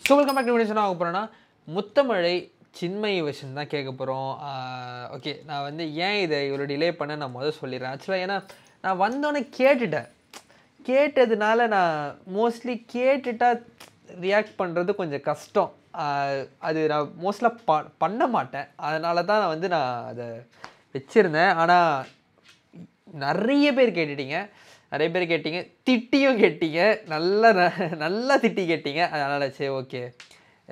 So welcome back to என்ன ஆக போகிறேன்னா முத்தமழை சின்மயி வெர்ஷன் தான் கேட்க போகிறோம். ஓகே, நான் வந்து ஏன் இதை இவ்வளோ டிலே பண்ண நான் முதல் சொல்லிடுறேன். ஆக்சுவலாக ஏன்னா நான் வந்தோடனே கேட்டதுனால நான் மோஸ்ட்லி கேட்டுட்டா ரியாக்ட் பண்ணுறது கொஞ்சம் கஷ்டம். அது நான் மோஸ்ட்லாக பண்ண மாட்டேன். அதனால தான் நான் அதை வச்சுருந்தேன். ஆனால் நிறைய பேர் கேட்டுட்டீங்க, திட்டியும் கேட்டீங்க, நல்லா திட்டி கேட்டீங்க. அதனால் சரி ஓகே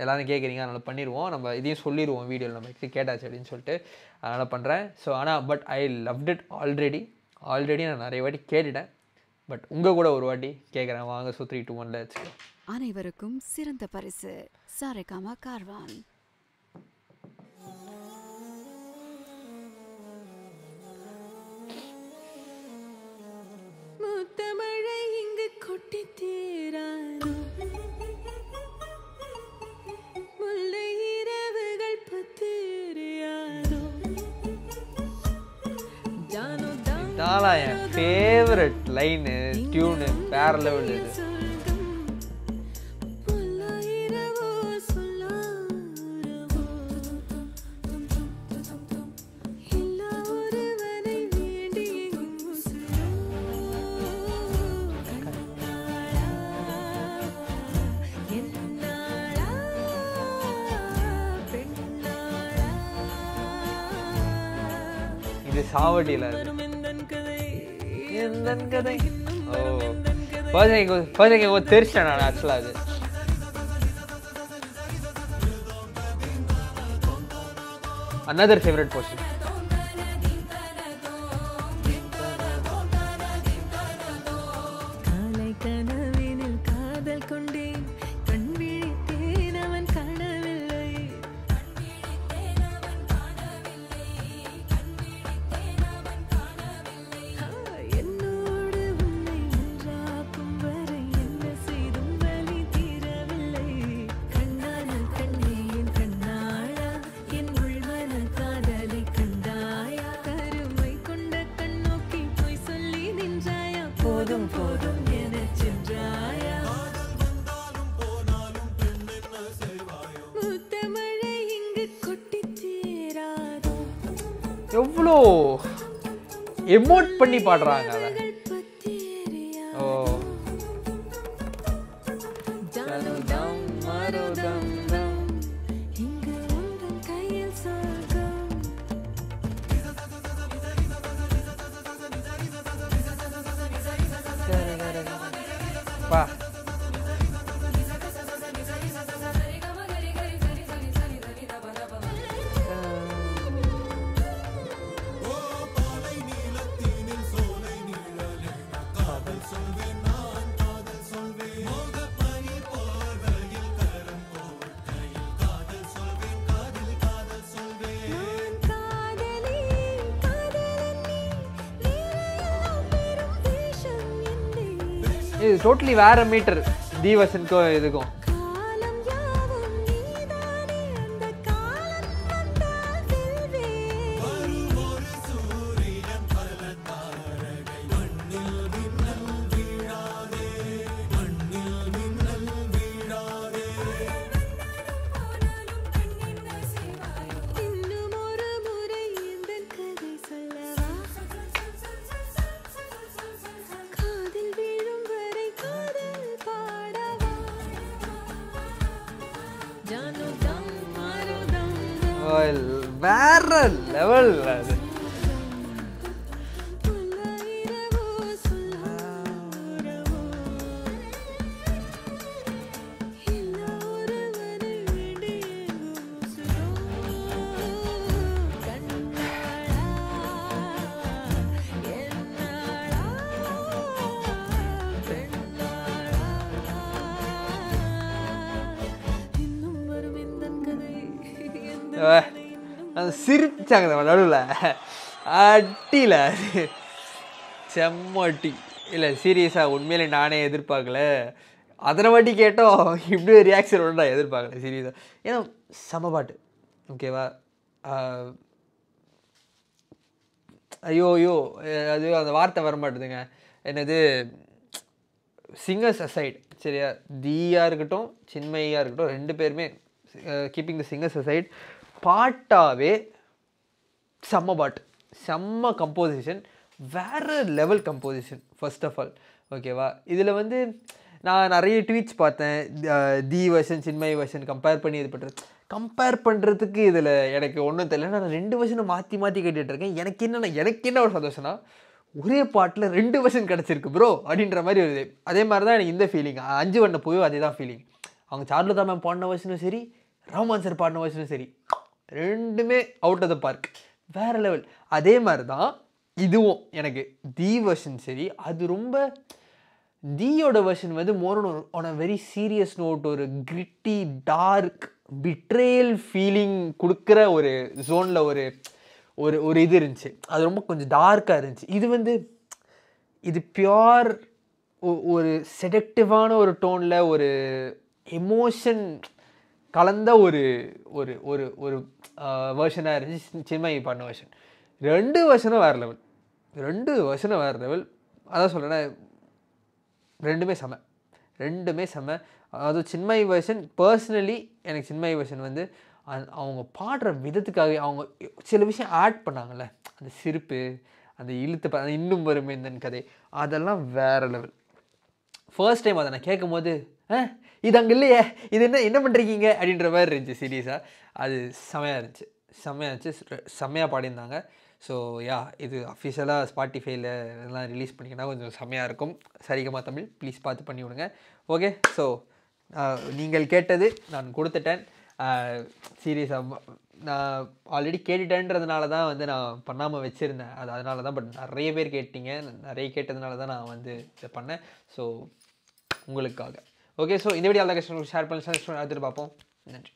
எல்லோரும் கேட்குறீங்க, அதனால் பண்ணிடுவோம், நம்ம இதையும் சொல்லிடுவோம் வீடியோவில் நம்ம கேட்டாச்சு அப்படின்னு சொல்லிட்டு அதனால் பண்ணுறேன். So but I loved it already நான் நிறைய வாட்டி கேட்டுட்டேன். பட் உங்கள் கூட ஒரு வாட்டி கேட்குறேன், வாங்க. ஸோ 3, 2, 1 வச்சுக்கோ. அனைவருக்கும் சிறந்த பரிசு சாரேகாமா கார்வான். முத்தமழை இங்கு கொட்டி தீராதோ, முல்லை இரவுகள் பத்திரியாதோ. இதாலாம் என் ஃபேவரட் லைனு, டியூனு, வேற லெவல் இது. இது சாவடியில் கதை. ஓ ஃபர்ஸ்ட் தெரிச்சிட்டேன் நான். ஆக்சுவலாக அது another favorite portion. எவ்வளோ எமோட் பண்ணி பாடுறாங்க அதை. ஓ பா இது டோட்டலி வேற மீட்டர் தீவசனுக்கும் இதுக்கும். வேற லெவல் அது. அது சிரிச்சாங்க நடுவில் அட்டியில் செம்மட்டி. இல்லை சீரியஸாக உண்மையிலே நானே எதிர்பார்க்கல. அதனை வாட்டி கேட்டோம் இப்படி ஒரு ரியாக்ஷன் ஒன்று நான் எதிர்பார்க்கல சீரியஸாக. ஏன்னா செம்ம பாட்டு. ஓகேவா? ஐயோ அது அந்த வார்த்தை வர மாட்டேதுங்க. என்னது சிங்கர்ஸ் அசைட், சரியா? தீயா இருக்கட்டும் சின்மயியாக இருக்கட்டும் 2 பேருமே கீப்பிங் த சிங்கர்ஸ் அசைட் பாட்டாவே செம்ம பாட்டு, செம்ம கம்போசிஷன், வேறு level composition first of all. ஓகேவா? இதில் வந்து நான் நிறைய ட்வீட்ஸ் பார்த்தேன், the version Chinmayi version compare பண்ணி இது பண்ணுறது. கம்பேர் பண்ணுறதுக்கு இதில் எனக்கு ஒன்றும் தெரியல. நான் 2 வெர்ஷனை மாற்றி மாற்றி கேட்டுட்ருக்கேன். எனக்கு என்ன ஒரு சந்தோஷம்னா, ஒரே பாட்டில் 2 வெர்ஷன் கிடச்சிருக்கு ப்ரோ அப்படின்ற மாதிரி ஒரு இது. அதே மாதிரி தான் எனக்கு இந்த ஃபீலிங் 5 வண்ண பூவே அதே தான் ஃபீலிங். அவங்க சாருலதா மேம் பாடின வெர்ஷனும் சரி, ரஹ்மான் சார் பாடின வெர்ஷனும் சரி, 2மே அவுட் ஆஃப் த பார்க், வேறு லெவல். அதே மாதிரி தான் இதுவும் எனக்கு தி வெர்ஷன் சரி. அது ரொம்ப தீயோட வெர்ஷன் வந்து more on a very serious note, ஒரு கிரிட்டி டார்க் பிட்ரேயல் ஃபீலிங் கொடுக்குற ஒரு ஜோனில் ஒரு ஒரு ஒரு இது இருந்துச்சு. அது ரொம்ப கொஞ்சம் டார்க்காக இருந்துச்சு. இது வந்து இது பியோர் ஒரு செடக்டிவான ஒரு டோனில் ஒரு எமோஷன் கலந்த ஒரு ஒரு ஒரு ஒரு வெர்ஷனாக இருந்துச்சு சின்மயி பாடின வெர்ஷன். 2 வெர்ஷனும் வேறு லெவல், 2 வெர்ஷனும் வேறு லெவல். அதான் சொல்கிறேன்னா 2மே செம. அதுவும் சின்மயி வெர்ஷன் பர்சனலி எனக்கு சின்மயி வெர்ஷன் வந்து அவங்க பாடுற விதத்துக்காக அவங்க சில விஷயம் ஆட் பண்ணாங்கல்ல, அந்த சிரிப்பு, அந்த இழுத்து அந்த இன்னும் வரும் இந்த கதை, அதெல்லாம் வேறு லெவல். ஃபர்ஸ்ட் டைம் அதை நான் கேட்கும் போது இது அங்கே இல்லையே, இது என்ன பண்ணுறீங்க அப்படின்ற மாதிரி இருந்துச்சு சீரியஸாக. அது செம்மையாக செம்மையாக பாடியிருந்தாங்க. ஸோ யா, இது அஃபிஷியலாக ஸ்பாட்டிஃபைல இதெல்லாம் ரிலீஸ் பண்ணிங்கன்னா கொஞ்சம் செம்மையாக இருக்கும். சரிகமா தமிழ் ப்ளீஸ் பார்த்து பண்ணி விடுங்க. ஓகே, ஸோ நீங்கள் கேட்டது நான் கொடுத்துட்டேன். சீரியஸாக நான் ஆல்ரெடி கேட்டுட்டேன்றதுனால தான் வந்து நான் பண்ணாமல் வச்சுருந்தேன். அதனால தான். பட் நிறைய பேர் கேட்டீங்க, நிறைய கேட்டதுனால தான் நான் வந்து இதை பண்ணேன். ஸோ உங்களுக்காக. ஓகே, ஸோ இந்த வீடியோ எல்லா கஷ்டம் ஷேர் பண்ணி பார்ப்போம். நன்றி.